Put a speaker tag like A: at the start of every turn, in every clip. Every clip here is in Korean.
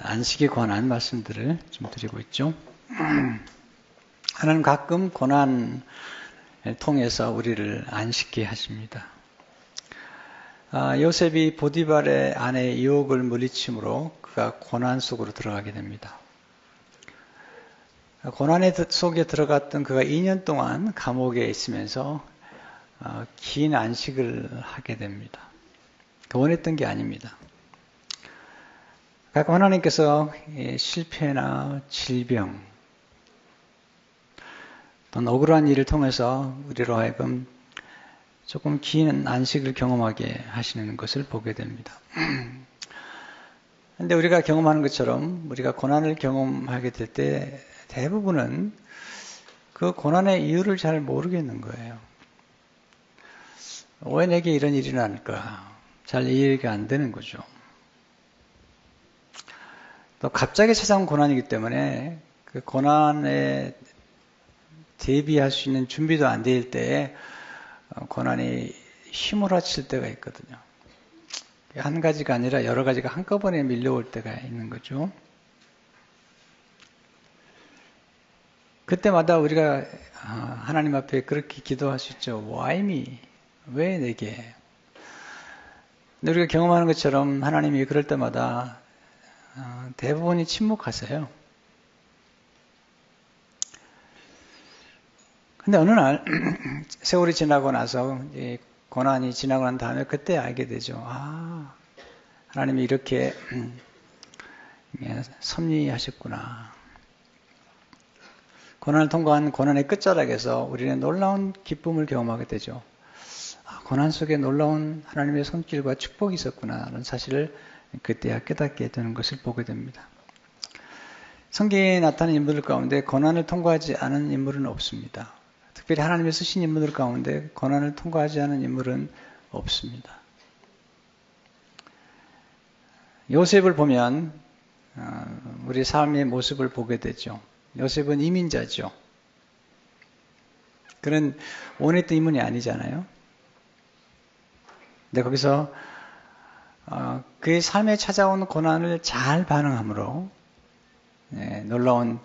A: 안식에 관한 말씀들을 좀 드리고 있죠. 하나님 가끔 고난을 통해서 우리를 안식케 하십니다. 요셉이 보디발의 아내의 유혹을 물리침으로 그가 고난 속으로 들어가게 됩니다. 고난 속에 들어갔던 그가 2년 동안 감옥에 있으면서 긴 안식을 하게 됩니다. 원했던 게 아닙니다. 가끔 하나님께서 실패나 질병 또는 억울한 일을 통해서 우리로 하여금 조금 긴 안식을 경험하게 하시는 것을 보게 됩니다. 그런데 우리가 경험하는 것처럼 우리가 고난을 경험하게 될 때 대부분은 그 고난의 이유를 잘 모르겠는 거예요. 왜 내게 이런 일이 날까? 잘 이해가 안 되는 거죠. 또 갑자기 찾아온 고난이기 때문에 그 고난에 대비할 수 있는 준비도 안 될 때에 고난이 휘몰아칠 때가 있거든요. 한 가지가 아니라 여러 가지가 한꺼번에 밀려올 때가 있는 거죠. 그때마다 우리가 하나님 앞에 그렇게 기도할 수 있죠. Why me? 왜 내게? 근데 우리가 경험하는 것처럼 하나님이 그럴 때마다 대부분이 침묵하세요. 근데 어느 날 세월이 지나고 나서 고난이 지나고 난 다음에 그때 알게 되죠. 하나님이 이렇게 섭리하셨구나. 고난을 통과한 고난의 끝자락에서 우리는 놀라운 기쁨을 경험하게 되죠. 고난 속에 놀라운 하나님의 손길과 축복이 있었구나 하는 사실을 그때야 깨닫게 되는 것을 보게 됩니다. 성경에 나타난 인물들 가운데 고난을 통과하지 않은 인물은 없습니다. 특별히 하나님이 쓰신 인물들 가운데 고난을 통과하지 않은 인물은 없습니다. 요셉을 보면 우리 삶의 모습을 보게 되죠. 요셉은 이민자죠. 그는 원했던 인물이 아니잖아요. 근데 거기서 그의 삶에 찾아온 고난을 잘 반응함으로 놀라운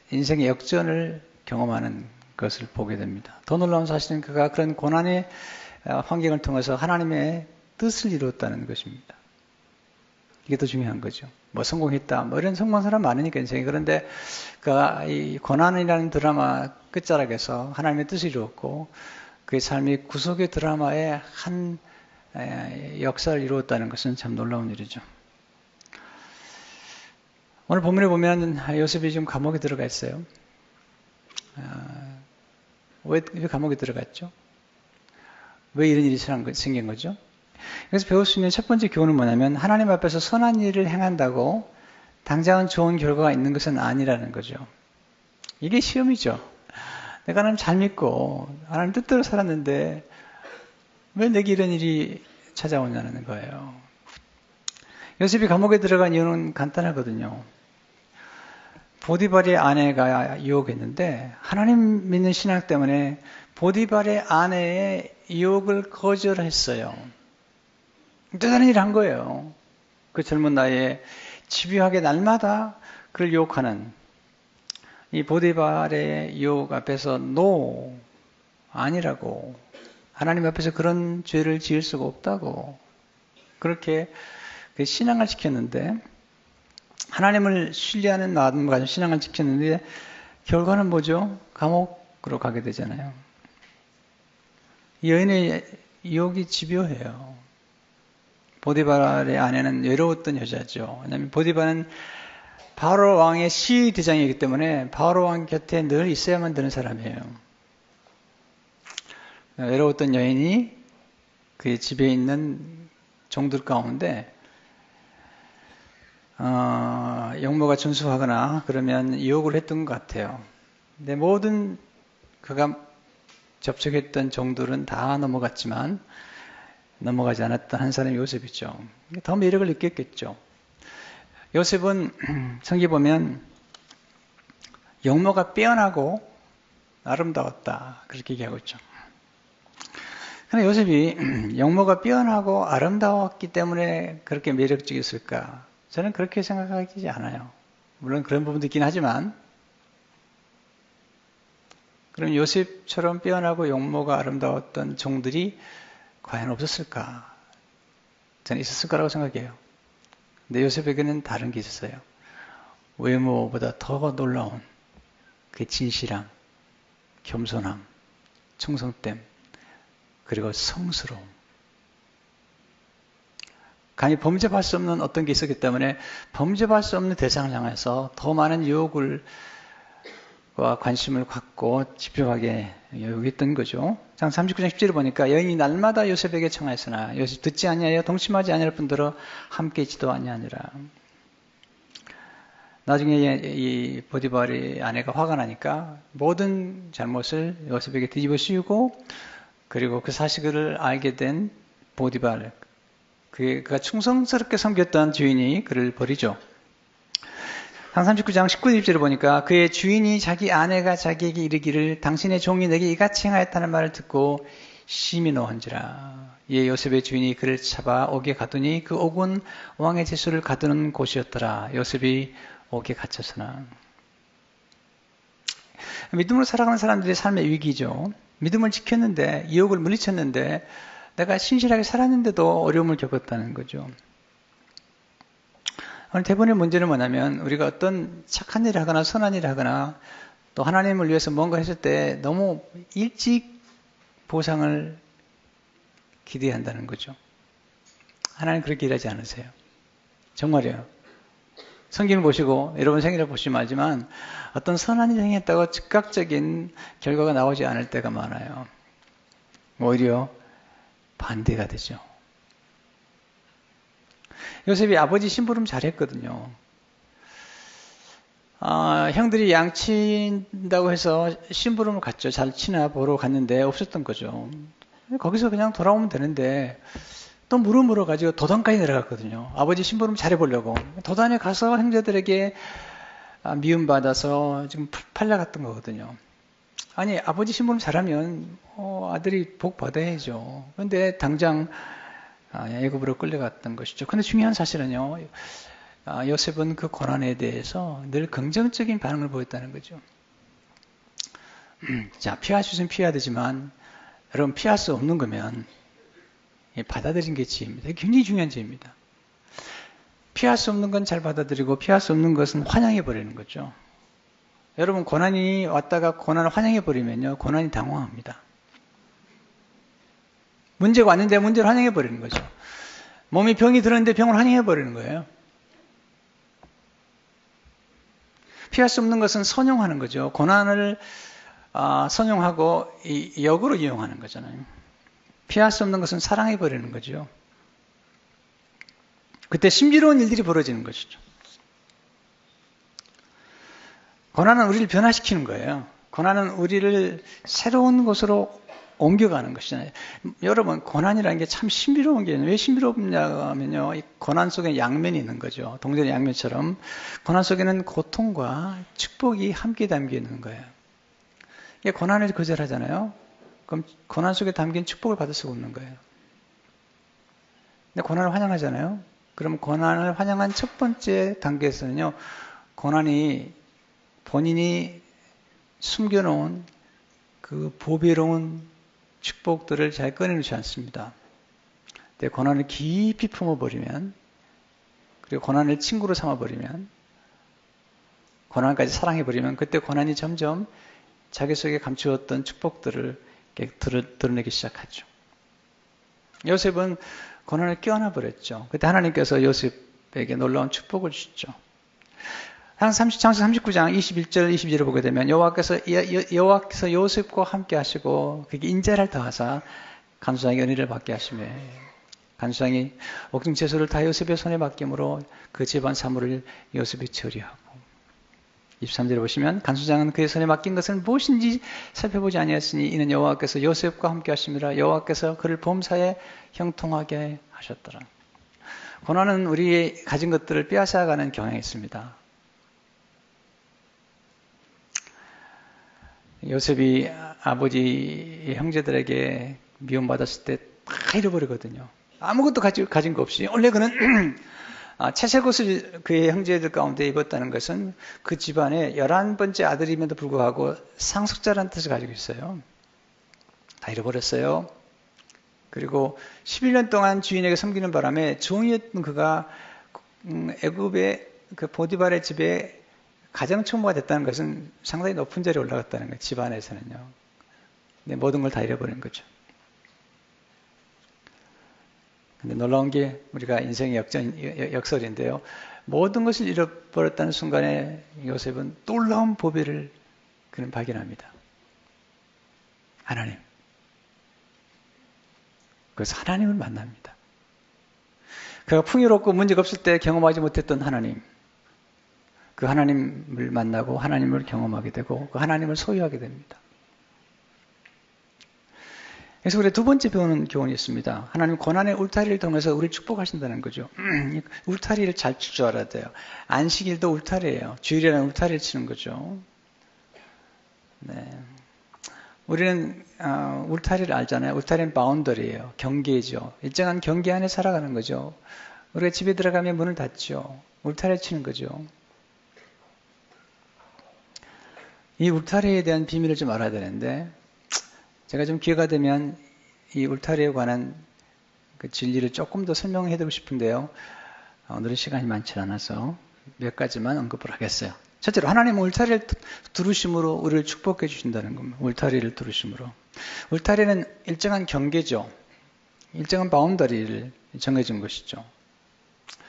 A: 인생의 역전을 경험하는 것을 보게 됩니다. 더 놀라운 사실은 그가 그런 고난의 환경을 통해서 하나님의 뜻을 이루었다는 것입니다. 이게 더 중요한 거죠. 성공했다, 이런 성공한 사람 많으니까 인생에. 그런데 그가 이 고난이라는 드라마 끝자락에서 하나님의 뜻을 이루었고 그의 삶이 구속의 드라마의 한 역사를 이루었다는 것은 참 놀라운 일이죠. 오늘 본문에 보면 요셉이 지금 감옥에 들어가 있어요. 왜 감옥에 들어갔죠? 왜 이런 일이 생긴 거죠? 여기서 배울 수 있는 첫 번째 교훈은 뭐냐면 하나님 앞에서 선한 일을 행한다고 당장은 좋은 결과가 있는 것은 아니라는 거죠. 이게 시험이죠. 내가 하나님 잘 믿고 하나님 뜻대로 살았는데 왜 내게 이런 일이 찾아오냐는 거예요. 요셉이 감옥에 들어간 이유는 간단하거든요. 보디발의 아내가 유혹했는데 하나님 믿는 신앙 때문에 보디발의 아내의 유혹을 거절했어요. 대단한 일을 한 거예요. 그 젊은 나이에 집요하게 날마다 그를 유혹하는 이 보디발의 유혹 앞에서 NO, 아니라고, 하나님 앞에서 그런 죄를 지을 수가 없다고 그렇게 신앙을 지켰는데, 하나님을 신뢰하는 마음을 가지고 신앙을 지켰는데 결과는 뭐죠? 감옥으로 가게 되잖아요. 이 여인의 유혹이 집요해요. 보디발의 아내는 외로웠던 여자죠. 왜냐하면 보디발은 바로 왕의 시대장이기 때문에 바로 왕 곁에 늘 있어야만 되는 사람이에요. 외로웠던 여인이 그의 집에 있는 종들 가운데 영모가 준수하거나 그러면 유혹을 했던 것 같아요. 근데 모든 그가 접촉했던 종들은 다 넘어갔지만 넘어가지 않았던 한 사람이 요셉이죠. 더 매력을 느꼈겠죠. 요셉은 성경에 보면 영모가 빼어나고 아름다웠다 그렇게 얘기하고 있죠. 그런데 요셉이 영모가 빼어나고 아름다웠기 때문에 그렇게 매력적이었을까? 저는 그렇게 생각하지 않아요. 물론 그런 부분도 있긴 하지만, 그럼 요셉처럼 빼어나고 용모가 아름다웠던 종들이 과연 없었을까? 저는 있었을 거라고 생각해요. 근데 요셉에게는 다른 게 있었어요. 외모보다 더 놀라운 그 진실함, 겸손함, 충성됨, 그리고 성스러움. 감히 범접할 수 없는 어떤 게 있었기 때문에 범접할 수 없는 대상을 향해서 더 많은 유혹을 과 관심을 갖고 집중하게 여겼던 거죠. 장 39장 10절을 보니까 여인이 날마다 요셉에게 청하였으나 요셉 듣지 아니하여 동침하지 아니할 뿐더러 함께 있지도 아니하니라. 나중에 이 보디발의 아내가 화가 나니까 모든 잘못을 요셉에게 뒤집어 씌우고, 그리고 그 사실을 알게 된 보디발, 그가 충성스럽게 섬겼던 주인이 그를 버리죠. 상 39장 19, 20절을 보니까 그의 주인이 자기 아내가 자기에게 이르기를 당신의 종이 내게 이같이 행하였다는 말을 듣고 심히 노한지라. 이에 요셉의 주인이 그를 잡아 옥에 가두니 그 옥은 왕의 제수를 가두는 곳이었더라. 요셉이 옥에 갇혔으나. 믿음으로 살아가는 사람들의 삶의 위기죠. 믿음을 지켰는데, 유혹을 물리쳤는데, 내가 신실하게 살았는데도 어려움을 겪었다는 거죠. 오늘 대부분의 문제는 뭐냐면, 우리가 어떤 착한 일을 하거나 선한 일을 하거나 또 하나님을 위해서 뭔가 했을 때 너무 일찍 보상을 기대한다는 거죠. 하나님 그렇게 일하지 않으세요. 정말이에요. 성경을 보시고 여러분 생일을 보시면 알지만 어떤 선한 일을 행했다고 즉각적인 결과가 나오지 않을 때가 많아요. 오히려 반대가 되죠. 요셉이 아버지 심부름 잘했거든요. 형들이 양친다고 해서 심부름을 갔죠. 잘 치나 보러 갔는데 없었던 거죠. 거기서 그냥 돌아오면 되는데 또 물어가지고 도단까지 내려갔거든요. 아버지 심부름 잘해보려고. 도단에 가서 형제들에게 미움받아서 지금 팔려갔던 거거든요. 아니, 아버지 심부름 잘하면 아들이 복 받아야죠. 그런데 당장 애굽으로 끌려갔던 것이죠. 근데 중요한 사실은요, 요셉은 그 고난에 대해서 늘 긍정적인 반응을 보였다는 거죠. 자, 피할 수 있으면 피해야 되지만, 여러분, 피할 수 없는 거면 받아들이는 게 지혜입니다. 굉장히 중요한 지혜입니다. 피할 수 없는 건 잘 받아들이고, 피할 수 없는 것은 환영해버리는 거죠. 여러분, 고난이 왔다가 고난을 환영해버리면요, 고난이 당황합니다. 문제가 왔는데 문제를 환영해버리는 거죠. 몸에 병이 들었는데 병을 환영해버리는 거예요. 피할 수 없는 것은 선용하는 거죠. 고난을 선용하고 역으로 이용하는 거잖아요. 피할 수 없는 것은 사랑해버리는 거죠. 그때 신비로운 일들이 벌어지는 것이죠. 고난은 우리를 변화시키는 거예요. 고난은 우리를 새로운 곳으로 옮겨가는 것이잖아요. 여러분, 고난이라는 게 참 신비로운 게 왜 신비롭냐 하면요, 이 고난 속에 양면이 있는 거죠. 동전의 양면처럼 고난 속에는 고통과 축복이 함께 담겨 있는 거예요. 이게 고난을 거절하잖아요. 그럼 고난 속에 담긴 축복을 받을 수가 없는 거예요. 근데 고난을 환영하잖아요. 그럼 고난을 환영한 첫 번째 단계에서는요, 고난이 본인이 숨겨놓은 그 보배로운 축복들을 잘 꺼내놓지 않습니다. 근데 고난을 깊이 품어버리면, 그리고 고난을 친구로 삼아버리면, 고난까지 사랑해버리면, 그때 고난이 점점 자기 속에 감추었던 축복들을 드러내기 시작하죠. 요셉은 고난을 껴안아버렸죠. 그때 하나님께서 요셉에게 놀라운 축복을 주셨죠. 창세기 39장 21절 22절을 보게 되면 여호와께서 요셉과 함께 하시고 그게 인자를 더하사 간수장이 은혜를 받게 하시며 간수장이 옥중 채소를 다 요셉의 손에 맡김으로 그 집안 사물을 요셉이 처리하고 23절에 보시면 간수장은 그의 손에 맡긴 것은 무엇인지 살펴보지 아니하였으니 이는 여호와께서 요셉과 함께 하심이라 여호와께서 그를 범사에 형통하게 하셨더라. 고난은 우리의 가진 것들을 빼앗아가는 경향이 있습니다. 요셉이 아버지 형제들에게 미움받았을 때 다 잃어버리거든요. 아무것도 가진 거 없이. 원래 그는 채색 옷을 그의 형제들 가운데 입었다는 것은 그 집안의 11번째 아들임에도 불구하고 상속자라는 뜻을 가지고 있어요. 다 잃어버렸어요. 그리고 11년 동안 주인에게 섬기는 바람에 종이었던 그가 애굽의 그 보디발의 집에 가정총무가 됐다는 것은 상당히 높은 자리에 올라갔다는 거예요. 집안에서는요. 근데 모든 걸 다 잃어버린 거죠. 근데 놀라운 게 우리가 인생의 역설인데요. 모든 것을 잃어버렸다는 순간에 요셉은 놀라운 보배를 그는 발견합니다. 하나님. 그래서 하나님을 만납니다. 그가 풍요롭고 문제가 없을 때 경험하지 못했던 하나님. 그 하나님을 만나고 하나님을 경험하게 되고 그 하나님을 소유하게 됩니다. 그래서 우리 두 번째 배우는 교훈이 있습니다. 하나님 고난의 울타리를 통해서 우리를 축복하신다는 거죠. 울타리를 잘 칠 줄 알아야 돼요. 안식일도 울타리예요. 주일이라는 울타리를 치는 거죠. 네. 우리는 울타리를 알잖아요. 울타리는 바운더리예요. 경계죠. 일정한 경계 안에 살아가는 거죠. 우리가 집에 들어가면 문을 닫죠. 울타리 치는 거죠. 이 울타리에 대한 비밀을 좀 알아야 되는데 제가 좀 기회가 되면 이 울타리에 관한 그 진리를 조금 더 설명해드리고 싶은데요. 오늘은 시간이 많지 않아서 몇 가지만 언급을 하겠어요. 첫째로 하나님은 울타리를 두르심으로 우리를 축복해 주신다는 겁니다. 울타리를 두르심으로. 울타리는 일정한 경계죠. 일정한 바운더리를 정해준 것이죠.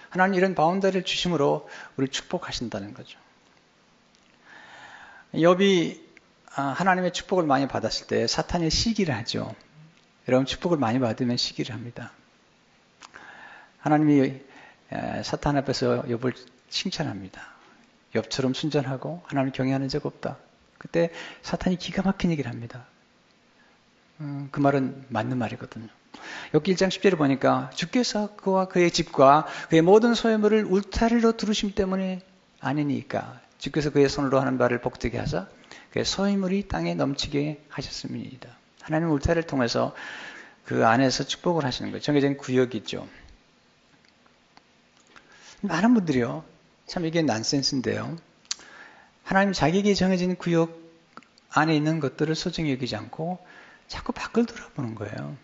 A: 하나님 이런 바운더리를 주심으로 우리를 축복하신다는 거죠. 욥이 하나님의 축복을 많이 받았을 때 사탄이 시기를 하죠. 여러분 축복을 많이 받으면 시기를 합니다. 하나님이 사탄 앞에서 욥을 칭찬합니다. 욥처럼 순전하고 하나님을 경외하는 적 없다. 그때 사탄이 기가 막힌 얘기를 합니다. 그 말은 맞는 말이거든요. 욥기 1장 10절을 보니까 주께서 그와 그의 집과 그의 모든 소유물을 울타리로 두르심 때문에 아니니까 주께서 그의 손으로 하는 바를 복되게 하사 그의 소유물이 땅에 넘치게 하셨습니다. 하나님은 울타리를 통해서 그 안에서 축복을 하시는 거예요. 정해진 구역이죠. 많은 분들이요. 참 이게 난센스인데요. 하나님 자기에게 정해진 구역 안에 있는 것들을 소중히 여기지 않고 자꾸 밖을 돌아보는 거예요.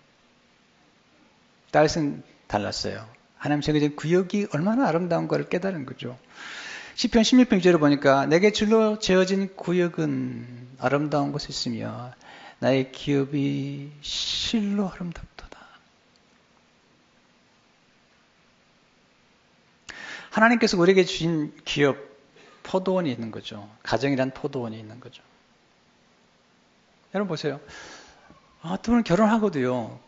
A: 다윗은 달랐어요. 하나님 정해진 구역이 얼마나 아름다운가를 깨달은 거죠. 시편 16편 2절을 보니까 내게 줄로 지어진 구역은 아름다운 곳에 있으며 나의 기업이 실로 아름답도다. 하나님께서 우리에게 주신 기업, 포도원이 있는 거죠. 가정이란 포도원이 있는 거죠. 여러분 보세요. 두 분은 결혼하고도요.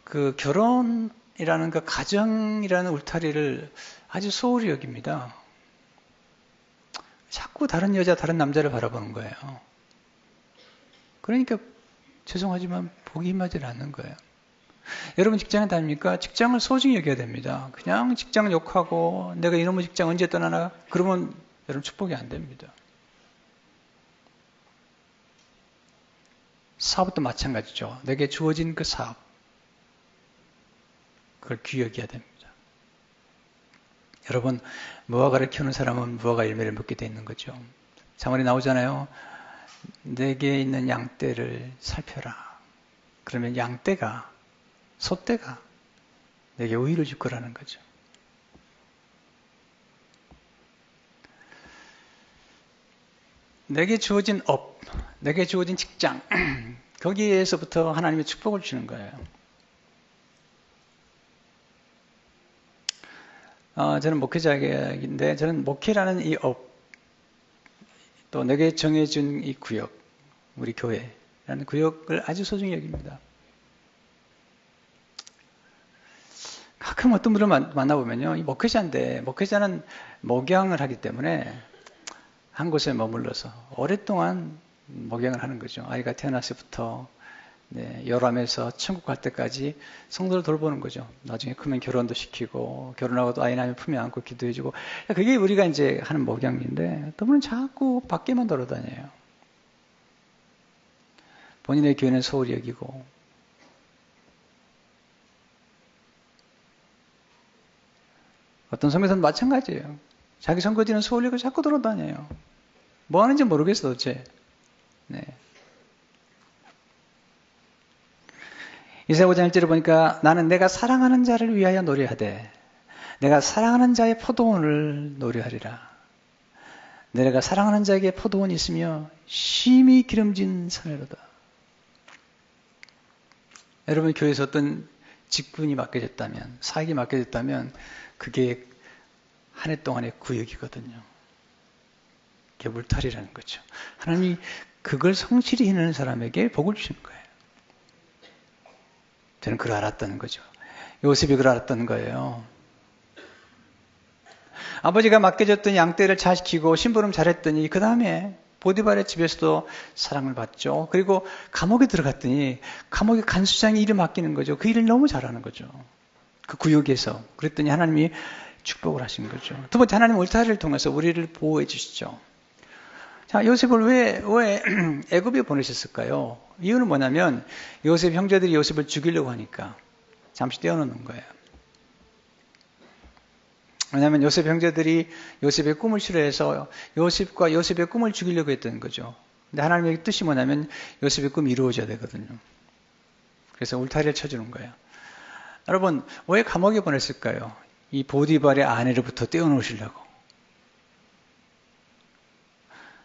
A: 그 결혼이라는 그 가정이라는 울타리를 아주 소홀히 여깁니다. 자꾸 다른 여자, 다른 남자를 바라보는 거예요. 그러니까 죄송하지만 복이 임하지 않는 거예요. 여러분 직장에 다닙니까? 직장을 소중히 여겨야 됩니다. 그냥 직장 욕하고 내가 이놈의 직장 언제 떠나나? 그러면 여러분 축복이 안 됩니다. 사업도 마찬가지죠. 내게 주어진 그 사업. 그걸 귀히 여겨야 됩니다. 여러분 무화과를 키우는 사람은 무화과 열매를 먹게 돼 있는 거죠. 자문이 나오잖아요. 내게 있는 양떼를 살펴라. 그러면 양떼가 소떼가 내게 우위를 줄 거라는 거죠. 내게 주어진 업, 내게 주어진 직장 거기에서부터 하나님의 축복을 주는 거예요. 저는 목회자인데 저는 목회라는 이 업, 또 내게 정해준 이 구역, 우리 교회라는 구역을 아주 소중히 여깁니다. 가끔 어떤 분을 만나보면요, 이 목회자인데 목회자는 목양을 하기 때문에 한 곳에 머물러서 오랫동안 목양을 하는 거죠. 아이가 태어났을부터 열람에서 천국 갈 때까지 성도를 돌보는 거죠. 나중에 크면 결혼도 시키고 결혼하고도 아이 낳으면 품에 안고 기도해주고 그게 우리가 이제 하는 목양인데 또 분은 자꾸 밖에만 돌아다녀요. 본인의 교회는 소홀히 여기고 어떤 선교사는 마찬가지예요. 자기 선거지는 서울역을 자꾸 돌아다녀요. 뭐 하는지 모르겠어 도대체. 네. 이사야 5장 1절을 보니까 나는 내가 사랑하는 자를 위하여 노래하되 내가 사랑하는 자의 포도원을 노래하리라. 내가 사랑하는 자에게 포도원이 있으며 심히 기름진 산이로다. 여러분 교회에서 어떤 직분이 맡겨졌다면, 사역이 맡겨졌다면 그게 한 해 동안의 구역이거든요. 그게 울타리라는 거죠. 하나님이 그걸 성실히 해내는 사람에게 복을 주시는 거예요. 저는 그걸 알았다는 거죠. 요셉이 그걸 알았다는 거예요. 아버지가 맡겨줬던 양떼를 잘 지키고 심부름 잘했더니 그 다음에 보디발의 집에서도 사랑을 받죠. 그리고 감옥에 들어갔더니 감옥의 간수장이 일을 맡기는 거죠. 그 일을 너무 잘하는 거죠. 그 구역에서. 그랬더니 하나님이 축복을 하신 거죠. 두 번째, 하나님 울타리를 통해서 우리를 보호해 주시죠. 자, 요셉을 왜 애굽에 보내셨을까요? 이유는 뭐냐면 요셉 형제들이 요셉을 죽이려고 하니까 잠시 떼어놓는 거예요. 왜냐하면 요셉 형제들이 요셉의 꿈을 싫어해서 요셉과 요셉의 꿈을 죽이려고 했던 거죠. 근데 하나님의 뜻이 뭐냐면 요셉의 꿈이 이루어져야 되거든요. 그래서 울타리를 쳐주는 거예요. 여러분, 왜 감옥에 보냈을까요? 이 보디발의 아내로부터 떼어놓으시려고.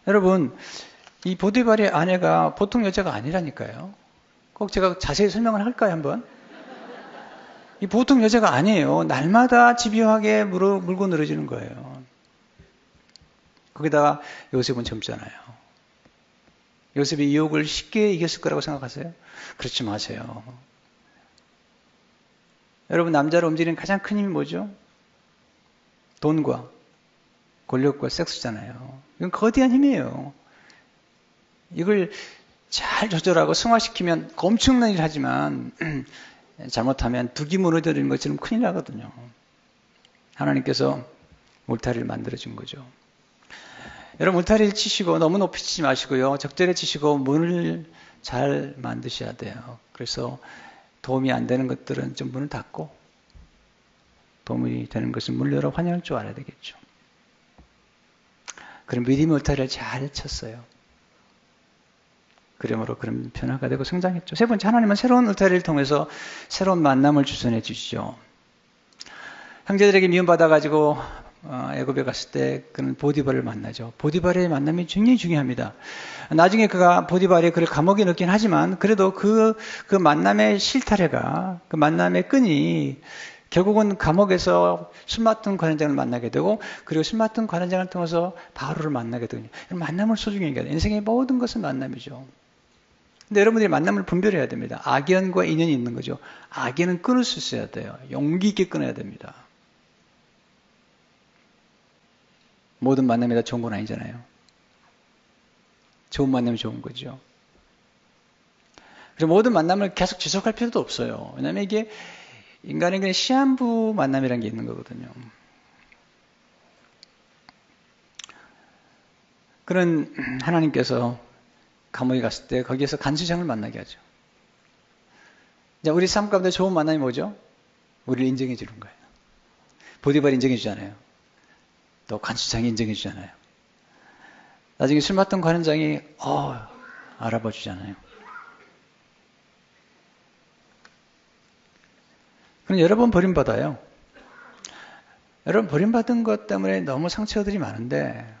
A: 여러분, 이 보디발의 아내가 보통 여자가 아니라니까요. 꼭 제가 자세히 설명을 할까요, 한번? 이 보통 여자가 아니에요. 날마다 집요하게 물고 늘어지는 거예요. 거기다가 요셉은 젊잖아요. 요셉이 유혹을 쉽게 이겼을 거라고 생각하세요? 그렇지 마세요. 여러분, 남자를 움직이는 가장 큰 힘이 뭐죠? 돈과 권력과 섹스잖아요. 이건 거대한 힘이에요. 이걸 잘 조절하고 승화시키면 엄청난 일을 하지만 잘못하면 둑이 무너져버리는 것처럼 큰일 나거든요. 하나님께서 울타리를 만들어준 거죠. 여러분, 울타리를 치시고 너무 높이 치지 마시고요. 적절히 치시고 문을 잘 만드셔야 돼요. 그래서 도움이 안 되는 것들은 좀 문을 닫고 도움이 되는 것은 문을 열어 환영할 줄 알아야 되겠죠. 그럼 믿음의 울타리를 잘 쳤어요. 그러므로 그런 변화가 되고 성장했죠. 세 번째, 하나님은 새로운 울타리를 통해서 새로운 만남을 주선해 주시죠. 형제들에게 미움받아가지고 애굽에 갔을 때 그는 보디발을 만나죠. 보디발의 만남이 굉장히 중요합니다. 나중에 그가 보디발이 그를 감옥에 넣긴 하지만 그래도 그 만남의 실타래가, 그 만남의 끈이 결국은 감옥에서 술 맡은 관원장을 만나게 되고 그리고 술 맡은 관원장을 통해서 바로를 만나게 되거든요. 만남을 소중히 여겨야 돼요. 인생의 모든 것은 만남이죠. 근데 여러분들이 만남을 분별해야 됩니다. 악연과 인연이 있는 거죠. 악연은 끊을 수 있어야 돼요. 용기 있게 끊어야 됩니다. 모든 만남이 다 좋은 건 아니잖아요. 좋은 만남이 좋은 거죠. 그래서 모든 만남을 계속 지속할 필요도 없어요. 왜냐하면 이게 인간의 그냥 시한부 만남이라는 게 있는 거거든요. 그런 하나님께서 감옥에 갔을 때 거기에서 간수장을 만나게 하죠. 자, 우리 삶 가운데 좋은 만남이 뭐죠? 우리를 인정해 주는 거예요. 보디발이 인정해 주잖아요. 또 간수장이 인정해 주잖아요. 나중에 술 맡던 관원장이 알아봐 주잖아요. 그럼 여러 번 버림받아요. 여러분, 버림받은 것 때문에 너무 상처들이 많은데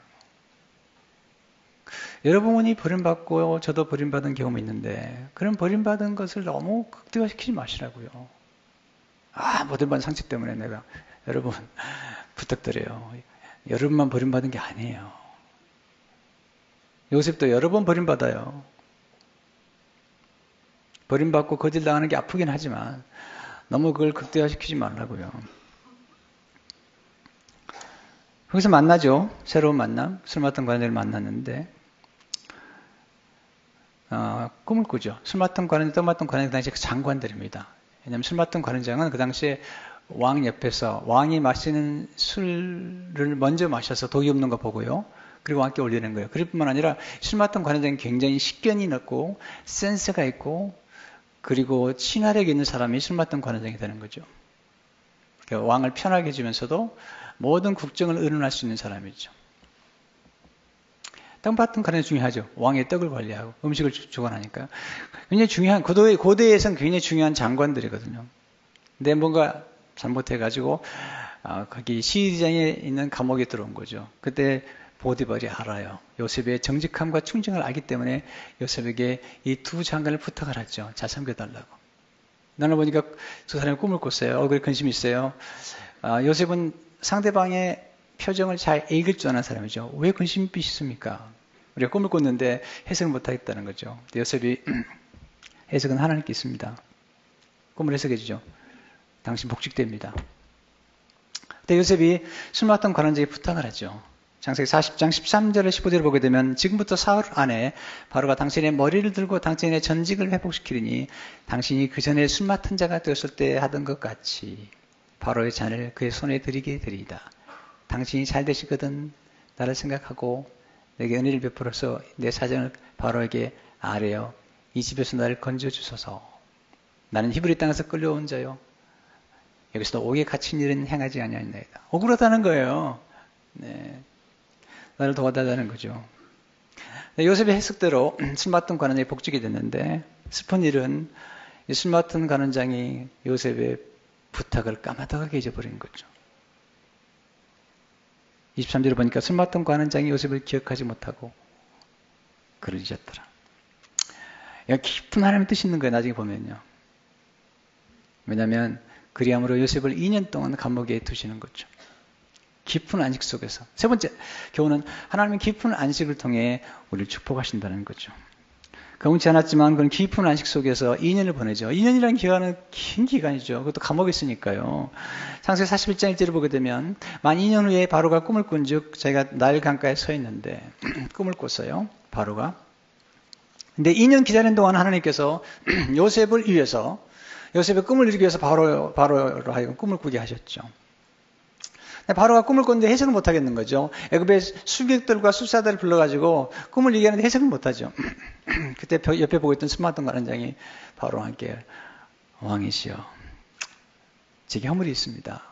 A: 여러분이 버림받고 저도 버림받은 경험이 있는데 그런 버림받은 것을 너무 극대화시키지 마시라고요. 버림받은 상처 때문에 내가 여러분 부탁드려요. 여러분만 버림받은 게 아니에요. 요셉도 여러 번 버림받아요. 버림받고 거절당하는 게 아프긴 하지만 너무 그걸 극대화시키지 말라고요. 거기서 만나죠. 새로운 만남. 술 맡은 관원장을 만났는데 꿈을 꾸죠. 술 맡은 관원장, 떡 맡은 관원장 당시에 장관들입니다. 왜냐하면 술 맡은 관원장은 그 당시에 왕 옆에서 왕이 마시는 술을 먼저 마셔서 독이 없는 거 보고요. 그리고 왕께 올리는 거예요. 그럴 뿐만 아니라 술 맡은 관원장이 굉장히 식견이 넓고 센스가 있고 그리고 친화력이 있는 사람이 술 맡은 관원장이 되는 거죠. 왕을 편하게 해주면서도 모든 국정을 의논할 수 있는 사람이죠. 떡받침 가장 중요하죠. 왕의 떡을 관리하고 음식을 주관하니까. 굉장히 중요한, 고대에서는 굉장히 중요한 장관들이거든요. 근데 뭔가 잘못해가지고, 거기 시리장에 있는 감옥에 들어온 거죠. 그때 보디발이 알아요. 요셉의 정직함과 충정을 알기 때문에 요셉에게 이 두 장관을 부탁을 하죠. 잘 섬겨달라고. 나는 보니까 두 사람이 꿈을 꿨어요. 얼굴에 근심이 있어요. 요셉은 상대방의 표정을 잘 읽을 줄 아는 사람이죠. 왜 근심이 있습니까? 우리가 꿈을 꿨는데 해석을 못하겠다는 거죠. 요셉이 해석은 하나님께 있습니다. 꿈을 해석해 주죠. 당신 복직됩니다. 그때 요셉이 술 맡던 관원장에게 부탁을 하죠. 창세기 40장 13절에 15절을 보게 되면 지금부터 사흘 안에 바로가 당신의 머리를 들고 당신의 전직을 회복시키리니 당신이 그 전에 술 맡은 자가 되었을 때 하던 것 같이 바로의 잔을 그의 손에 드리게 되리이다. 당신이 잘 되시거든 나를 생각하고 내게 은혜를 베풀어서 내 사정을 바로에게 아뢰어 이 집에서 나를 건져주소서. 나는 히브리 땅에서 끌려온 자요. 여기서 옥에 갇힌 일은 행하지 아니하나이다. 억울하다는 거예요. 네. 나를 도와달라는 거죠. 요셉의 해석대로 술 맡은 관원장이 복직이 됐는데 슬픈 일은 술 맡은 관원장이 요셉의 부탁을 까마득하게 잊어버린 거죠. 23절에 보니까 술 맡은 관원장이 요셉을 기억하지 못하고 그를 잊었더라. 깊은 하나님의 뜻이 있는 거예요. 나중에 보면요. 왜냐하면 그리함으로 요셉을 2년 동안 감옥에 두시는 거죠. 깊은 안식 속에서. 세 번째 교훈은 하나님은 깊은 안식을 통해 우리를 축복하신다는 거죠. 경치 않았지만 그런 깊은 안식 속에서 2년을 보내죠. 2년이라는 기간은 긴 기간이죠. 그것도 감옥에 있으니까요. 창세기 41장 1절을 보게 되면 만 2년 후에 바로가 꿈을 꾼즉 자기가 나일 강가에 서 있는데 꿈을 꿨어요. 바로가. 근데 2년 기다리는 동안 하나님께서 요셉을 위해서 요셉의 꿈을 이루기 위해서 바로로 하여금 꿈을 꾸게 하셨죠. 바로가 꿈을 꿨는데 해석을 못하겠는 거죠. 애굽의 술객들과 술사들을 불러가지고 꿈을 얘기하는데 해석을 못하죠. 그때 옆에 보고 있던 스마트 관원장이 바로와 함께 왕이시여 제게 허물이 있습니다.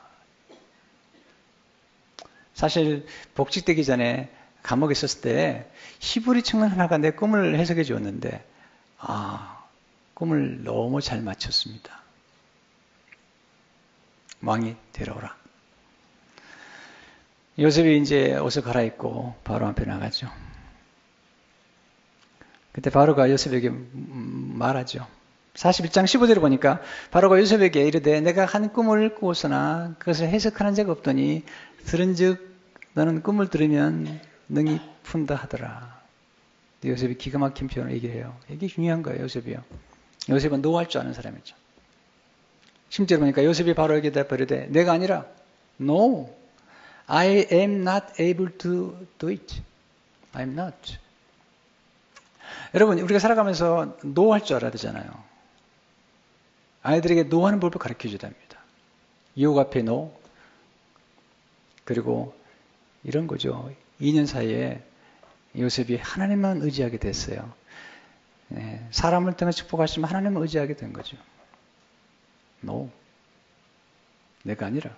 A: 사실 복직되기 전에 감옥에 있었을 때 히브리 청년 하나가 내 꿈을 해석해 주었는데 꿈을 너무 잘 맞췄습니다. 왕이 데려오라. 요셉이 이제 옷을 갈아입고 바로 앞에 나가죠. 그때 바로가 요셉에게 말하죠. 41장 15절을 보니까 바로가 요셉에게 이르되 내가 한 꿈을 꾸었으나 그것을 해석하는 자가 없더니 들은즉 너는 꿈을 들으면 능히 푼다 하더라. 요셉이 기가 막힌 표현을 얘기해요. 이게 중요한 거예요. 요셉이요. 요셉은 노할 줄 아는 사람이죠. 10절을 보니까 요셉이 바로에게 대답하되 내가 아니라 No. I am not able to do it. I am not. 여러분, 우리가 살아가면서 노 할 줄 알아야 되잖아요. 아이들에게 노 하는 법을 가르쳐 줘야 됩니다. 유혹 앞에 노. 그리고 이런 거죠. 2년 사이에 요셉이 하나님만 의지하게 됐어요. 네, 사람을 통해 축복하시면 하나님을 의지하게 된 거죠. 노. 내가 아니라.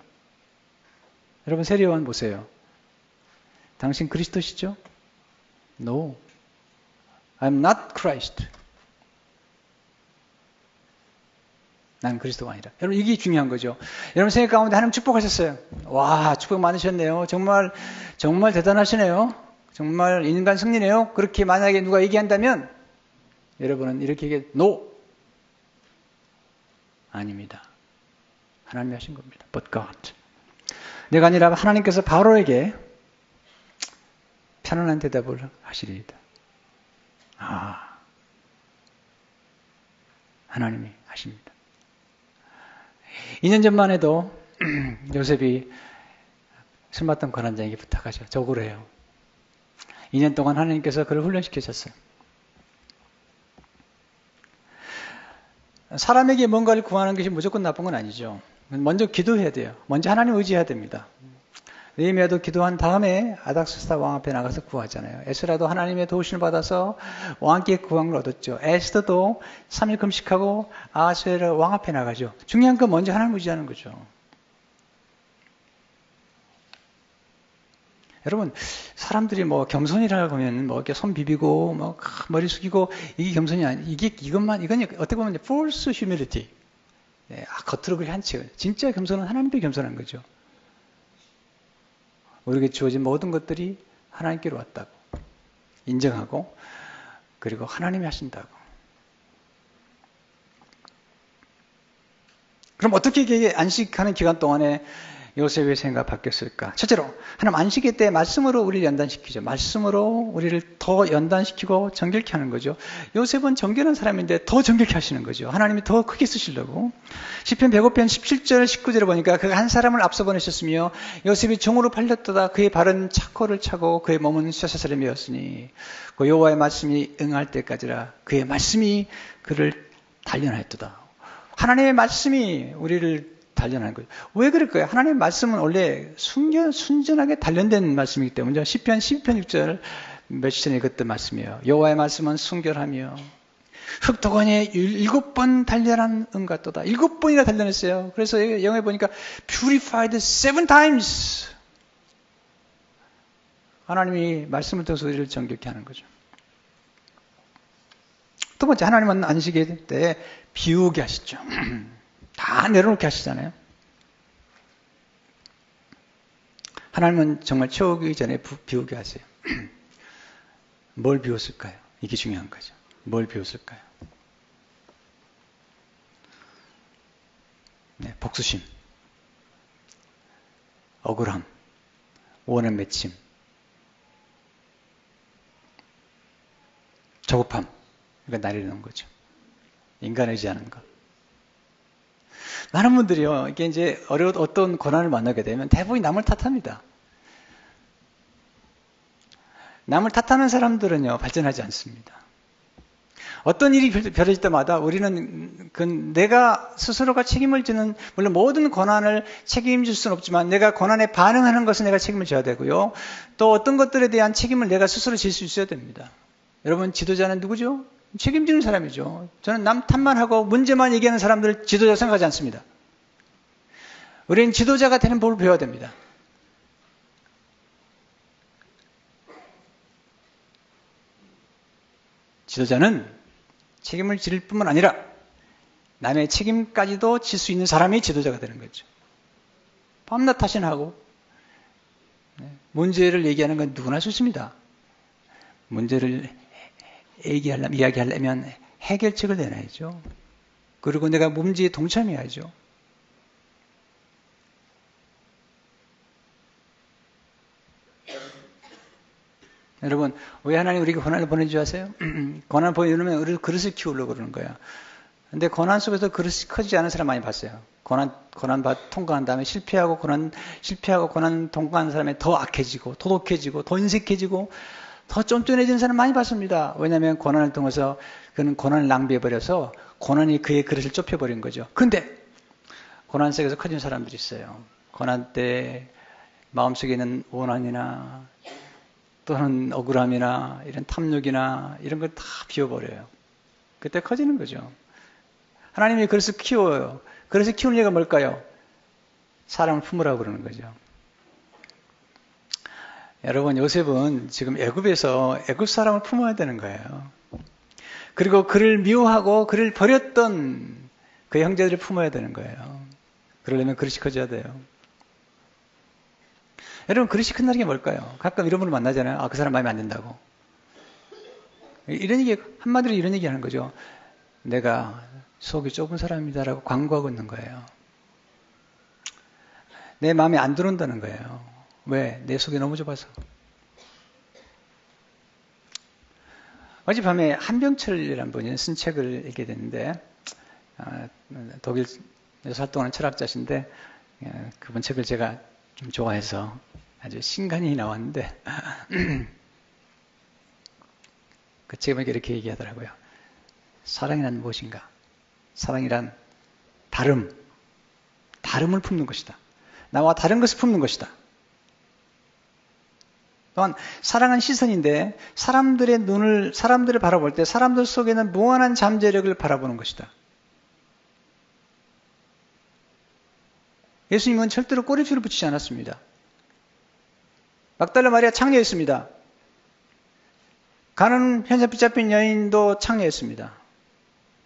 A: 여러분 세례요한 보세요. 당신 그리스도시죠? No. I'm not Christ. 난 그리스도가 아니라. 여러분 이게 중요한 거죠. 여러분 생각 가운데 하나님 축복하셨어요. 와 축복 많으셨네요. 정말 대단하시네요. 정말 인간 승리네요. 그렇게 만약에 누가 얘기한다면 여러분은 이렇게 얘기해. No. 아닙니다. 하나님이 하신 겁니다. But God. 내가 아니라 하나님께서 바로에게 편안한 대답을 하시리이다. 하나님이 하십니다. 2년 전만 해도 요셉이 술 맡던 관원장에게 부탁하죠. 적으로 해요. 2년 동안 하나님께서 그를 훈련시키셨어요. 사람에게 뭔가를 구하는 것이 무조건 나쁜 건 아니죠. 먼저 기도해야 돼요. 먼저 하나님 의지해야 됩니다. 느헤미야도 기도한 다음에 아닥스스다 왕 앞에 나가서 구하잖아요. 에스라도 하나님의 도우심을 받아서 왕께 구원을 얻었죠. 에스더도 3일 금식하고 아하수에로 왕 앞에 나가죠. 중요한 건 먼저 하나님 의지하는 거죠. 여러분, 사람들이 뭐 겸손이라고 하면 뭐 이렇게 손 비비고 뭐 머리 숙이고 이게 겸손이 아니, 이건 어떻게 보면 false humility. 네, 겉으로 그렇게 한 채. 진짜 겸손은 하나님께 겸손한 거죠. 우리에게 주어진 모든 것들이 하나님께로 왔다고 인정하고, 그리고 하나님이 하신다고. 그럼 어떻게 이게 안식하는 기간 동안에 요셉의 생각이 바뀌었을까? 첫째로, 하나님 안식일 때 말씀으로 우리를 연단시키죠. 말씀으로 우리를 더 연단시키고 정결케 하는 거죠. 요셉은 정결한 사람인데 더 정결케 하시는 거죠. 하나님이 더 크게 쓰시려고. 시편 105편 17절 19절에 보니까 그가 한 사람을 앞서 보내셨으며 요셉이 종으로 팔렸도다. 그의 발은 차코를 차고 그의 몸은 쇠사슬에 메었으니 그 여호와의 말씀이 응할 때까지라. 그의 말씀이 그를 단련하였도다. 하나님의 말씀이 우리를 단련하는 거죠. 왜 그럴까요? 하나님의 말씀은 원래 순전하게 단련된 말씀이기 때문이죠. 시편 12편 6절 며칠 전에 읽었던 말씀이에요. 여호와의 말씀은 순결하며 흙토건에 7번 단련한 은 같도다. 7번이나 단련했어요. 그래서 영어에 보니까 purified 7 times. 하나님이 말씀을 통해서 우리를 정결케 하는 거죠. 두 번째, 하나님은 안식일 때 비우게 하시죠. 다 내려놓게 하시잖아요. 하나님은 정말 채우기 전에 비우게 하세요. 뭘 비웠을까요? 이게 중요한 거죠. 뭘 비웠을까요? 네, 복수심, 억울함, 원한 맺힘, 조급함. 그러니까 내려놓은 거죠. 인간을 의지하는 것. 많은 분들이요, 이게 이제 어떤 고난을 만나게 되면 대부분 남을 탓합니다. 남을 탓하는 사람들은요, 발전하지 않습니다. 어떤 일이 벌어질 때마다 우리는 내가 스스로가 책임을 지는, 물론 모든 고난을 책임질 수는 없지만 내가 고난에 반응하는 것은 내가 책임을 져야 되고요. 또 어떤 것들에 대한 책임을 내가 스스로 질 수 있어야 됩니다. 여러분, 지도자는 누구죠? 책임지는 사람이죠. 저는 남 탓만 하고 문제만 얘기하는 사람들을 지도자로 생각하지 않습니다. 우리는 지도자가 되는 법을 배워야 됩니다. 지도자는 책임을 질 뿐만 아니라 남의 책임까지도 질 수 있는 사람이 지도자가 되는 거죠. 밤낮 탓이하고 문제를 얘기하는 건 누구나 할 수 있습니다. 문제를 이야기하려면 해결책을 내놔야죠. 그리고 내가 문제에 동참해야죠. 여러분, 왜 하나님 우리에게 고난을 보내는 줄 아세요? 고난을 보내려면 우리를 그릇을 키우려고 그러는 거야. 근데 고난 속에서 그릇이 커지지 않은 사람 많이 봤어요. 고난 통과한 다음에 실패하고 고난 통과한 사람이 더 악해지고, 도덕해지고, 더 인색해지고, 더 쫀쫀해지는 사람 많이 봤습니다. 왜냐하면 고난을 통해서 그는 고난을 낭비해버려서 고난이 그의 그릇을 좁혀버린 거죠. 근데 고난 속에서 커진 사람들이 있어요. 고난 때 마음속에 있는 원한이나 또는 억울함이나 이런 탐욕이나 이런 걸 다 비워버려요. 그때 커지는 거죠. 하나님이 그릇을 키워요. 그릇을 키우는 얘가 뭘까요? 사람을 품으라고 그러는 거죠. 여러분, 요셉은 지금 애굽에서 애굽 사람을 품어야 되는 거예요. 그리고 그를 미워하고 그를 버렸던 그 형제들을 품어야 되는 거예요. 그러려면 그릇이 커져야 돼요. 여러분, 그릇이 큰다는 게 뭘까요? 가끔 이런 분을 만나잖아요. 그 사람 마음에 안 든다고. 이런 얘기, 한마디로 이런 얘기 하는 거죠. 내가 속이 좁은 사람이다라고 광고하고 있는 거예요. 내 마음에 안 들어온다는 거예요. 왜? 내 속이 너무 좁아서. 어젯밤에 한병철이라는 분이 쓴 책을 읽게 됐는데, 독일에서 활동하는 철학자신데, 그분 책을 제가 좀 좋아해서 아주 신간이 나왔는데, 그 책에 이렇게 얘기하더라고요. 사랑이란 무엇인가? 사랑이란 다름을 품는 것이다. 나와 다른 것을 품는 것이다. 또한 사랑은 시선인데 사람들을 바라볼 때 사람들 속에는 무한한 잠재력을 바라보는 것이다. 예수님은 절대로 꼬리표를 붙이지 않았습니다. 막달라 마리아 창녀였습니다. 가는 현재 붙잡힌 여인도 창녀였습니다.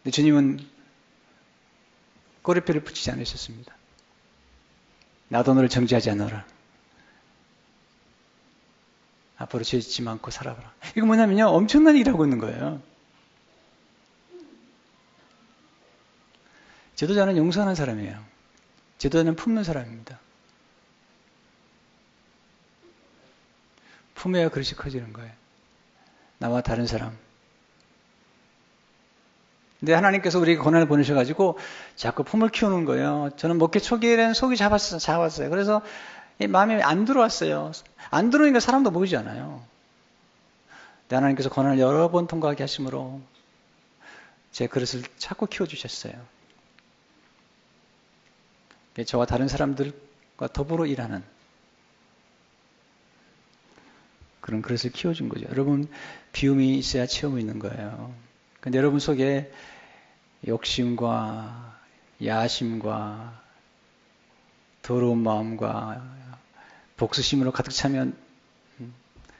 A: 근데 주님은 꼬리표를 붙이지 않으셨습니다. 나도 너를 정죄하지 않노라. 앞으로 죄 짓지 않고 살아봐라. 이거 뭐냐면요, 엄청난 일을 하고 있는 거예요. 지도자는 용서하는 사람이에요. 지도자는 품는 사람입니다. 품어야 그릇이 커지는 거예요. 나와 다른 사람. 근데 하나님께서 우리에게 고난을 보내셔가지고 자꾸 품을 키우는 거예요. 저는 목회 초기에는 속이 잡았어요. 그래서 마음에 안 들어왔어요. 안 들어오니까 사람도 모이지 않아요. 근데 하나님께서 고난을 여러 번 통과하게 하심으로 제 그릇을 자꾸 키워주셨어요. 저와 다른 사람들과 더불어 일하는 그런 그릇을 키워준 거죠. 여러분, 비움이 있어야 체험이 있는 거예요. 근데 여러분 속에 욕심과 야심과 더러운 마음과 복수심으로 가득 차면,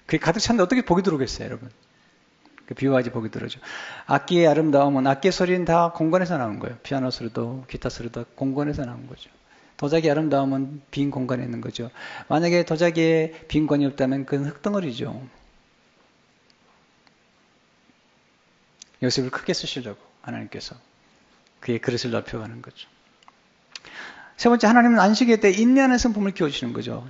A: 그게 가득 찼는데 어떻게 복이 들어오겠어요, 여러분? 그 비유하지 복이 들어오죠. 악기의 아름다움은, 악기의 소리는 다 공간에서 나온 거예요. 피아노 소리도, 기타 소리도 공간에서 나온 거죠. 도자기의 아름다움은 빈 공간에 있는 거죠. 만약에 도자기에 빈 공간이 없다면 그건 흙덩어리죠. 요셉을 크게 쓰시려고 하나님께서 그의 그릇을 넓혀가는 거죠. 세 번째, 하나님은 안식일 때 인내하는 성품을 키워주시는 거죠.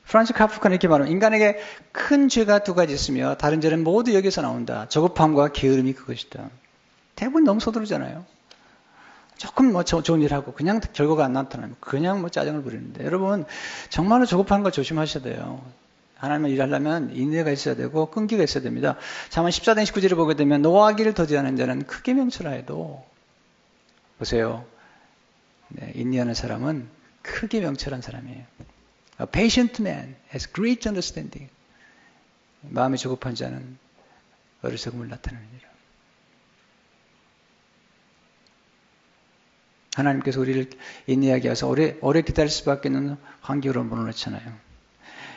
A: 프란츠 카프카는 이렇게 말합니다. 인간에게 큰 죄가 두 가지 있으며 다른 죄는 모두 여기서 나온다. 저급함과 게으름이 그것이다. 대부분 너무 서두르잖아요. 조금 좋은 일 하고 그냥 결과가 안 나타나면 그냥 짜증을 부리는데, 여러분 정말로 조급한 거 조심하셔야 돼요. 하나님을 일하려면 인내가 있어야 되고 끈기가 있어야 됩니다. 잠언 14장 19절을 보게 되면 노하기를 더디하는 자는 크게 명철하여도, 보세요. 네, 인내하는 사람은 크게 명철한 사람이에요. A patient man has great understanding. 마음이 조급한 자는 어리석음을 나타내느니라. 하나님께서 우리를 인내하게 하셔서 오래 기다릴 수밖에 없는 환경으로 몰아넣잖아요.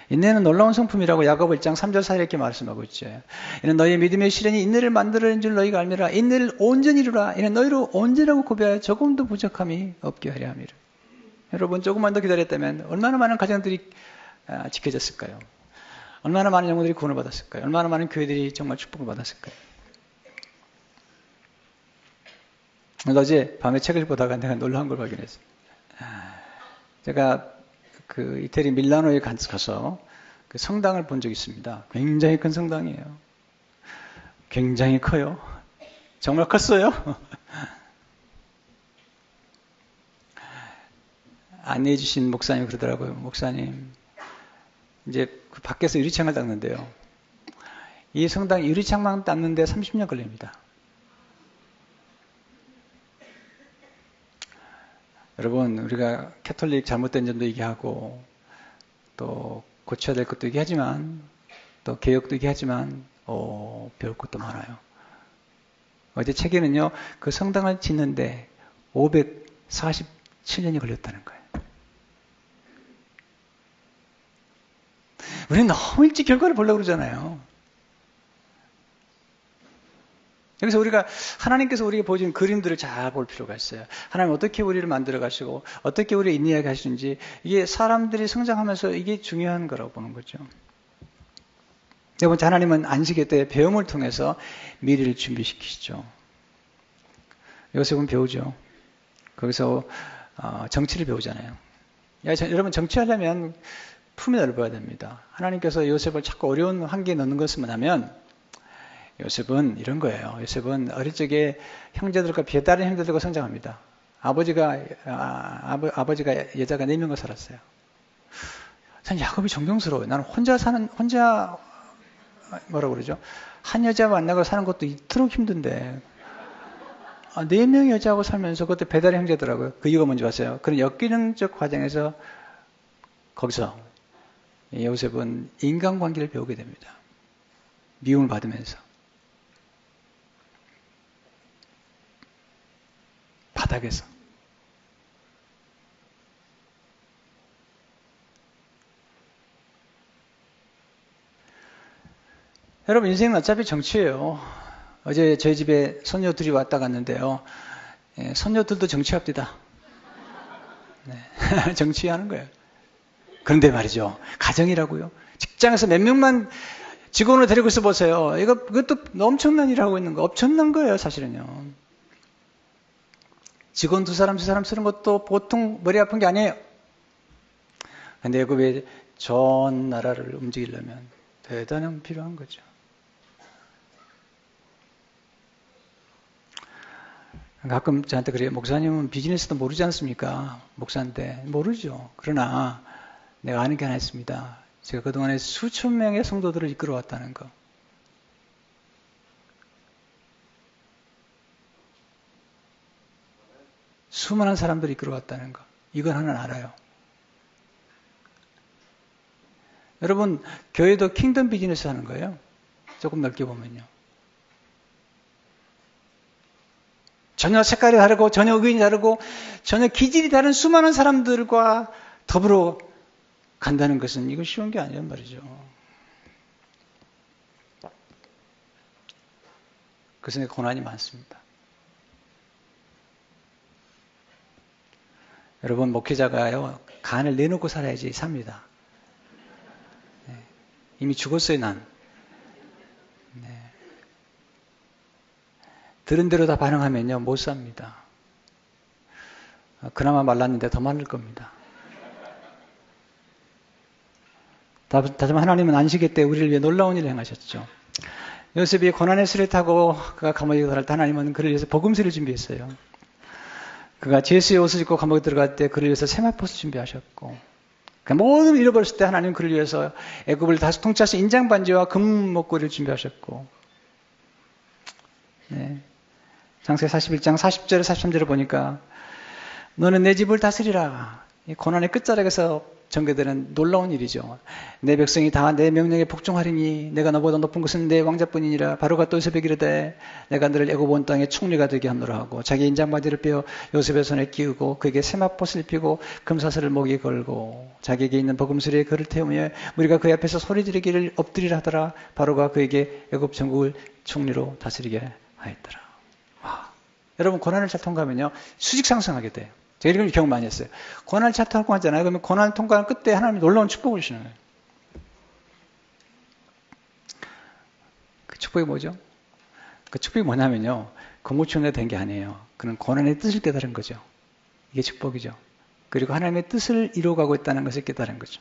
A: 인내는 놀라운 성품이라고 야고보 1장 3절 4절 이렇게 말씀하고 있죠. 이는 너희의 믿음의 실현이 인내를 만들어낸 줄 너희가 알미라. 인내를 온전히 이루라. 이는 너희로 온전하고 고백하여 조금도 부족함이 없게 하려 함이라. 여러분, 조금만 더 기다렸다면 얼마나 많은 가정들이 지켜졌을까요? 얼마나 많은 영혼들이 구원을 받았을까요? 얼마나 많은 교회들이 정말 축복을 받았을까요? 어제 밤에 책을 보다가 내가 놀라운 걸 발견했어요. 제가 그 이태리 밀라노에 가서 그 성당을 본 적이 있습니다. 굉장히 큰 성당이에요. 굉장히 커요. 정말 컸어요. 안내해 주신 목사님이 그러더라고요. 목사님, 이제 그 밖에서 유리창을 닦는데요. 이 성당 유리창만 닦는데 30년 걸립니다. 여러분, 우리가 캐톨릭 잘못된 점도 얘기하고 또 고쳐야 될 것도 얘기하지만 또 개혁도 얘기하지만 배울 것도 많아요. 어제 책에는요, 그 성당을 짓는데 547년이 걸렸다는 거예요. 우리는 너무 일찍 결과를 보려고 그러잖아요. 여기서 우리가 하나님께서 우리에게 보여준 그림들을 잘 볼 필요가 있어요. 하나님 어떻게 우리를 만들어 가시고 어떻게 우리를 인내하게 하시는지, 이게 사람들이 성장하면서 이게 중요한 거라고 보는 거죠. 네 번째, 하나님은 안식일 때 배움을 통해서 미래를 준비시키시죠. 요셉은 배우죠. 거기서 정치를 배우잖아요. 여러분, 정치하려면 품이 넓어야 됩니다. 하나님께서 요셉을 자꾸 어려운 환기에 넣는 것을 뭐냐면, 요셉은 이런 거예요. 요셉은 어릴 적에 형제들과 다른 형제들과 성장합니다. 아버지가 여자가 4명과 살았어요. 전 야곱이 존경스러워요. 나는 혼자 뭐라고 그러죠? 한 여자 만나고 사는 것도 이토록 힘든데 4명의 여자하고 살면서 그것도 배달의 형제더라고요. 그 이유가 뭔지 아세요? 그런 역기능적 과정에서 거기서 요셉은 인간관계를 배우게 됩니다. 미움을 받으면서. 바닥에서. 여러분, 인생은 어차피 정치예요. 어제 저희 집에 손녀들이 왔다 갔는데요. 예, 손녀들도 정치합디다. 네. 정치하는 거예요. 그런데 말이죠. 가정이라고요. 직장에서 몇 명만 직원을 데리고 있어 보세요. 그것도 엄청난 일을 하고 있는 거. 엄청난 거예요, 사실은요. 직원 두 사람, 세 사람 쓰는 것도 보통 머리 아픈 게 아니에요. 근데 왜 전 나라를 움직이려면 대단한 필요한 거죠. 가끔 저한테 그래요. 목사님은 비즈니스도 모르지 않습니까? 목사인데. 모르죠. 그러나 내가 아는 게 하나 있습니다. 제가 그동안에 수천 명의 성도들을 이끌어왔다는 거. 수많은 사람들을 이끌어왔다는 거. 이건 하나 알아요. 여러분, 교회도 킹덤 비즈니스 하는 거예요. 조금 넓게 보면요. 전혀 색깔이 다르고, 전혀 의견이 다르고, 전혀 기질이 다른 수많은 사람들과 더불어 간다는 것은 이거 쉬운 게 아니란 말이죠. 그래서 고난이 많습니다. 여러분, 목회자가요, 간을 내놓고 살아야지 삽니다. 네. 이미 죽었어요, 난. 네. 들은 대로 다 반응하면요, 못 삽니다. 그나마 말랐는데 더 마를 겁니다. 다만 하나님은 안식일 때 우리를 위해 놀라운 일을 행하셨죠. 요셉이 고난의 수레 타고 그가 감옥에 들어갈 때 하나님은 그를 위해서 복음서를 준비했어요. 그가 제수의 옷을 입고 감옥에 들어갈 때 그를 위해서 세마포를 준비하셨고, 모든 걸 잃어버렸을 때 하나님은 그를 위해서 애굽을 다시 통치하신 인장반지와 금 목걸이를 준비하셨고, 네. 창세기 41장 40절 43절을 보니까 너는 내 집을 다스리라. 이 고난의 끝자락에서 전개되는 놀라운 일이죠. 내 백성이 다 내 명령에 복종하리니 내가 너보다 높은 것은 내 왕자뿐이니라. 바로가 또 요셉에게 이르되 내가 너를 애굽 온 땅의 총리가 되게 하노라 하고 자기 인장바지를 빼어 요셉의 손에 끼우고 그에게 세마포를 입히고 금사슬을 목에 걸고 자기에게 있는 버금수리에 그를 태우며 우리가 그 앞에서 소리 지르기를 엎드리라 하더라. 바로가 그에게 애굽 전국을 총리로 다스리게 하였더라. 와. 여러분, 고난을 잘 통과하면요 수직 상승하게 돼요. 제가 이런 경험 많이 했어요. 고난을 잘 통과하잖아요. 그러면 고난 통과한 끝에 하나님이 놀라운 축복을 주시는 거예요. 그 축복이 뭐죠? 그 축복이 뭐냐면요. 공무원에 된 게 아니에요. 그는 고난의 뜻을 깨달은 거죠. 이게 축복이죠. 그리고 하나님의 뜻을 이루어가고 있다는 것을 깨달은 거죠.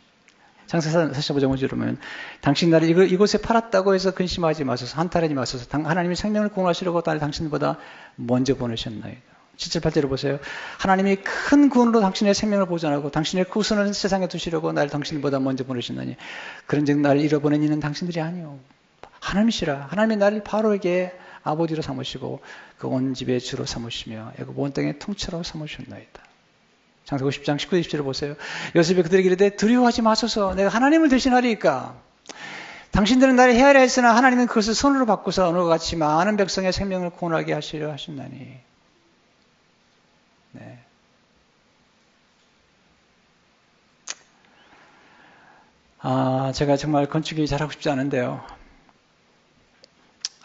A: 창세기 45장 5절에 보면 당신 나를 이곳에 팔았다고 해서 근심하지 마소서, 한탄하지 마소서. 하나님이 생명을 구원하시려고 나를 당신보다 먼저 보내셨나이다. 7절 8절을 보세요. 하나님이 큰 구원으로 당신의 생명을 보존하고 당신의 후손을 세상에 두시려고 나를 당신보다 먼저 보내셨나니 그런즉 나를 잃어보낸 이는 당신들이 아니오. 하나님이시라. 하나님이 나를 바로에게 아버지로 삼으시고 그 온 집의 주로 삼으시며 애굽 온 땅의 통치로 삼으셨나이다. 창세기 50장 19, 20절을 보세요. 요셉이 그들에게 이르되 두려워하지 마소서. 내가 하나님을 대신하리이까. 당신들은 나를 헤아려 했으나 하나님은 그것을 손으로 바꾸사 오늘과 같이 많은 백성의 생명을 구원하게 하시려 하신다니. 네. 제가 정말 건축이 잘하고 싶지 않은데요.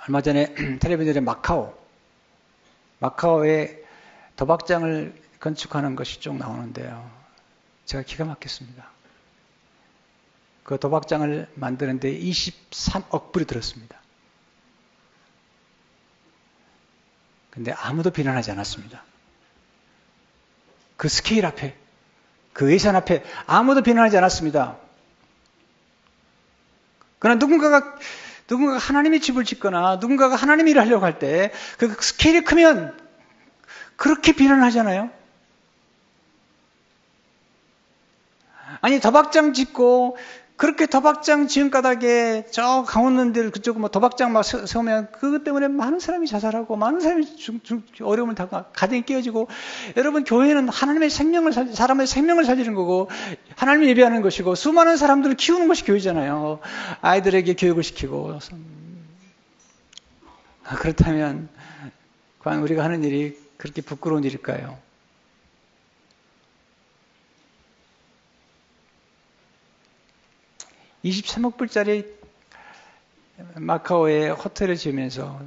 A: 얼마 전에 텔레비전에 마카오에 도박장을 건축하는 것이 쭉 나오는데요. 제가 기가 막혔습니다. 그 도박장을 만드는데 23억 불이 들었습니다. 근데 아무도 비난하지 않았습니다. 그 스케일 앞에, 그 예산 앞에 아무도 비난하지 않았습니다. 그러나 누군가가 하나님의 집을 짓거나 누군가가 하나님의 일을 하려고 할 때 그 스케일이 크면 그렇게 비난하잖아요. 아니, 도박장 짓고 그렇게 도박장 지은 까닭에 저 강원도들 그쪽 도박장 막 세우면 그것 때문에 많은 사람이 자살하고 많은 사람이 어려움을 당하고 가정이 깨어지고, 여러분, 교회는 하나님의 사람의 생명을 살리는 거고 하나님을 예배하는 것이고 수많은 사람들을 키우는 것이 교회잖아요. 아이들에게 교육을 시키고. 그렇다면 과연 우리가 하는 일이 그렇게 부끄러운 일일까요? (23억 불짜리) 마카오에 호텔을 지으면서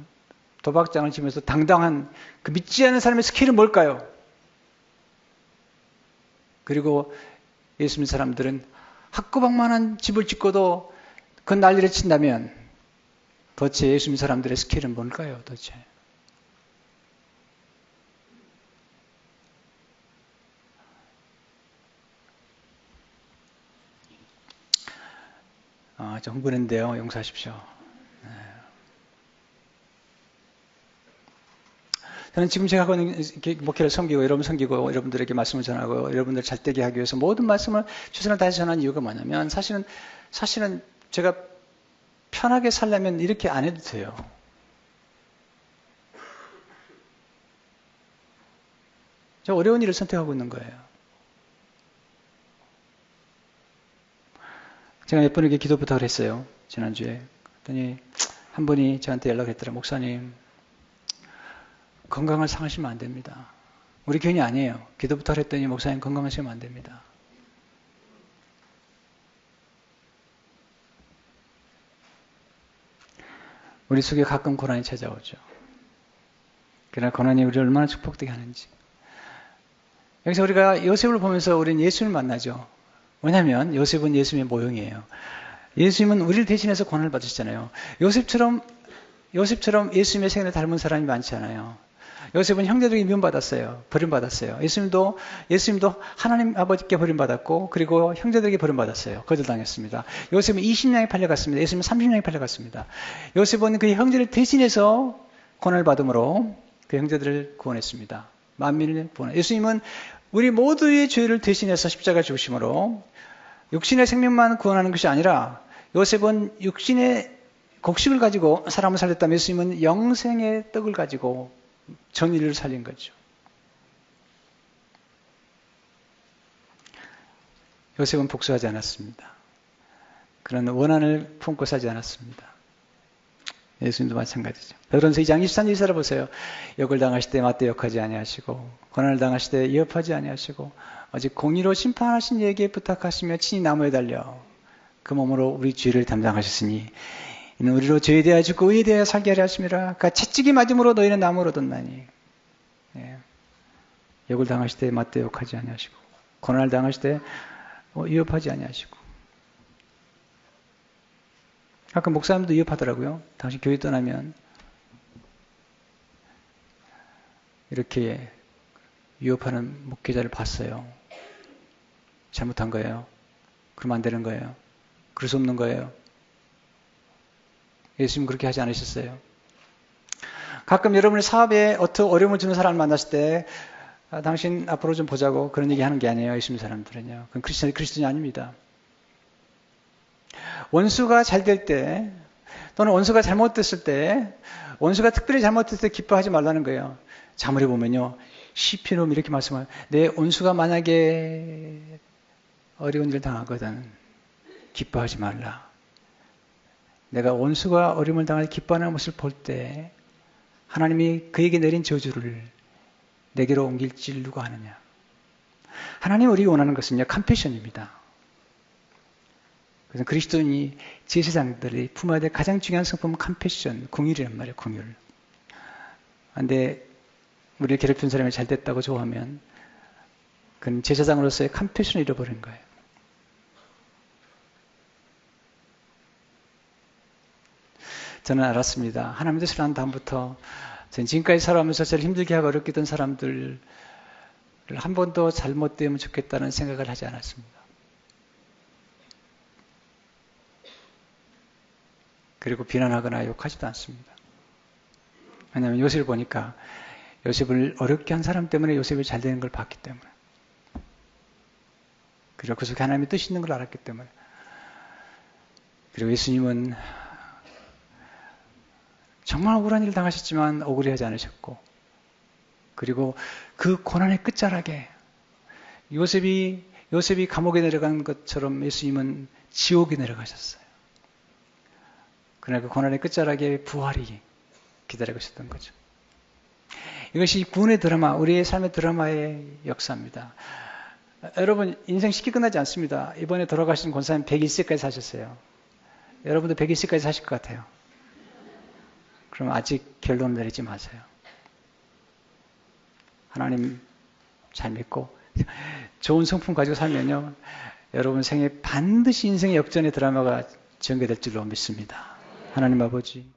A: 도박장을 지으면서 당당한 그 믿지 않는 사람의 스킬은 뭘까요? 그리고 예수 믿는 사람들은 학구방만한 집을 짓고도 그 난리를 친다면 도대체 예수 믿는 사람들의 스킬은 뭘까요? 도대체. 좀 흥분했는데요. 용서하십시오. 네. 저는 지금 제가 하고 있는 목회를 섬기고 여러분 섬기고 여러분들에게 말씀을 전하고 여러분들 잘되게 하기 위해서 모든 말씀을 최선을 다해서 전하는 이유가 뭐냐면 사실은 제가 편하게 살려면 이렇게 안 해도 돼요. 저 어려운 일을 선택하고 있는 거예요. 제가 몇 분에게 기도 부탁을 했어요. 지난주에. 그랬더니 한 분이 저한테 연락했더라. 목사님, 건강을 상하시면 안 됩니다. 우리 교인이 아니에요. 기도 부탁을 했더니 목사님 건강하시면 안 됩니다. 우리 속에 가끔 고난이 찾아오죠. 그러나 고난이 우리를 얼마나 축복되게 하는지. 여기서 우리가 요셉을 보면서 우리는 예수님을 만나죠. 왜냐하면 요셉은 예수님의 모형이에요. 예수님은 우리를 대신해서 고난을 받으셨잖아요. 요셉처럼 예수님의 생애를 닮은 사람이 많지 않아요. 요셉은 형제들에게 미움받았어요. 버림받았어요. 예수님도 하나님 아버지께 버림받았고 그리고 형제들에게 버림받았어요. 거절당했습니다. 요셉은 20냥에 팔려갔습니다. 예수님은 30냥에 팔려갔습니다. 요셉은 그 형제를 대신해서 고난을 받음으로 그 형제들을 구원했습니다. 만민을 구원했습니다. 예수님은 우리 모두의 죄를 대신해서 십자가 죽으심으로 육신의 생명만 구원하는 것이 아니라 요셉은 육신의 곡식을 가지고 사람을 살렸다면 예수님은 영생의 떡을 가지고 전의를 살린 거죠. 요셉은 복수하지 않았습니다. 그런 원한을 품고 사지 않았습니다. 예수님도 마찬가지죠. 베드로전서 2장 23절 살아보세요. 욕을 당하실 때 맞대 욕하지 아니하시고 고난을 당하실 때 위협하지 아니하시고 오직 공의로 심판하신 이에게 부탁하시며 친히 나무에 달려 그 몸으로 우리 죄를 담당하셨으니 이는 우리로 죄에 대하여 죽고 의에 대하여 살게 하려 하심이라. 그가 채찍이 맞음으로 너희는 나무로 뒀나니. 예. 욕을 당하실 때 맞대 욕하지 아니하시고 고난을 당하실 때 위협하지 아니하시고. 아까 목사님도 위협하더라고요. 당신 교회 떠나면 이렇게 위협하는 목회자를 봤어요. 잘못한 거예요. 그러면 안 되는 거예요. 그럴 수 없는 거예요. 예수님 그렇게 하지 않으셨어요. 가끔 여러분의 사업에 어떤 어려움을 주는 사람을 만났을 때 당신 앞으로 좀 보자고 그런 얘기 하는 게 아니에요. 예수님 사람들은요. 그건 크리스천이 아닙니다. 원수가 잘 될 때 또는 원수가 잘못됐을 때 원수가 특별히 잘못됐을 때 기뻐하지 말라는 거예요. 자문해 보면요. 시편은 이렇게 말씀해요. 내 원수가 만약에 어려운 일을 당하거든 기뻐하지 말라. 내가 원수가 어려움을 당할 기뻐하는 모습을 볼 때 하나님이 그에게 내린 저주를 내게로 옮길지 누가 아느냐. 하나님 우리가 원하는 것은요. 컴패션입니다. 그래서 그리스도인이 제사장들이 품어야 될 가장 중요한 성품은 컴패션, 긍휼이란 말이에요. 긍휼. 그런데 우리를 괴롭힌 사람이 잘 됐다고 좋아하면 그는 제사장으로서의 컴패션을 잃어버린 거예요. 저는 알았습니다. 하나님의 뜻을 한 다음부터 저는 지금까지 살아오면서 저를 힘들게 하고 어렵게 했던 사람들을 한 번도 잘못되면 좋겠다는 생각을 하지 않았습니다. 그리고 비난하거나 욕하지도 않습니다. 왜냐하면 요셉을 보니까 요셉을 어렵게 한 사람 때문에 요셉이 잘 되는 걸 봤기 때문에 그리고 그 속에 하나님의 뜻이 있는 걸 알았기 때문에 그리고 예수님은 정말 억울한 일을 당하셨지만 억울해하지 않으셨고 그리고 그 고난의 끝자락에 요셉이 감옥에 내려간 것처럼 예수님은 지옥에 내려가셨어요. 그러나 그 고난의 끝자락에 부활이 기다리고 있었던 거죠. 이것이 구원의 드라마, 우리의 삶의 드라마의 역사입니다. 여러분 인생 쉽게 끝나지 않습니다. 이번에 돌아가신 권사님 101세까지 사셨어요. 여러분도 101세까지 사실 것 같아요. 그럼 아직 결론 내리지 마세요. 하나님 잘 믿고 좋은 성품 가지고 살면요, 여러분 생에 반드시 인생의 역전의 드라마가 전개될 줄로 믿습니다. 하나님 아버지.